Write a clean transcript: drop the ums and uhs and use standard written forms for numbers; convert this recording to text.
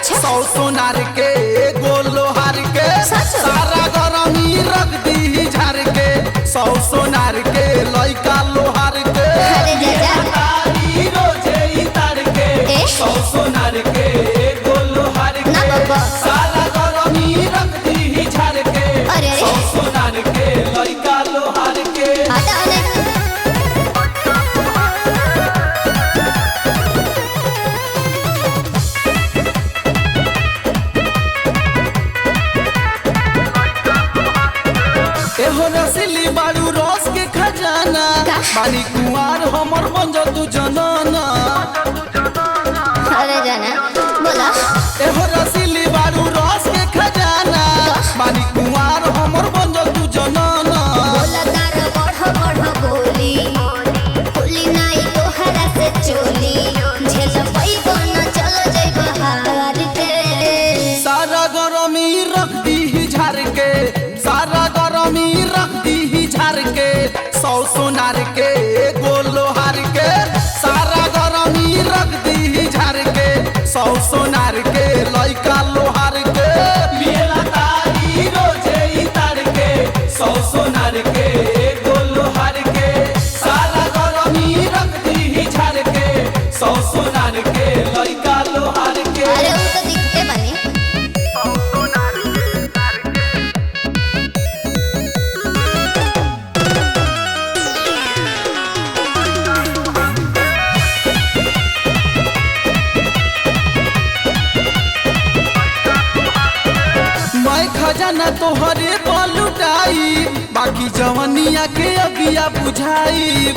अच्छा। 100 सोनार के गोल लोहार के सच? सारा गरमी रख दी झार के 100 सोनार के लइका लोहार के अरे जा। तारी रोजे ही तार के ए? 100 सोनार के गोल लोहार ना के बाबा। सारा गरमी रख दी झार के अरे 100 सोनार के लइका लोहार के हटा ने एहो रसीली बारू रस के खजाना का? बानी कुआर हमर बन जा तू जनाना अरे जाना बोला एहो रसीली बारू रस के खजाना बानी कुआर हमर बन जा तू जनाना बोला तार बढ़ बोली बोली नाई तोहरा से चोली झेल पैबो न चल जाई बहार के सारा गरमी रख दी झार के सारा गरमी रख दी झार के 100 सोनार के गोल लोहार के सारा गरमी रख दी झार के 100 सोनार के लइका लोहार के मिला तारी रोजे ही तार के 100 सोनार के गोल लोहार के सारा गरमी रख दी झार के 100 सोनार के लइका लोहार के अरे वो तो दिखते बने मैं खजाना तोहरे पलुटाई बाकी जवनिया के अगिया बुझाई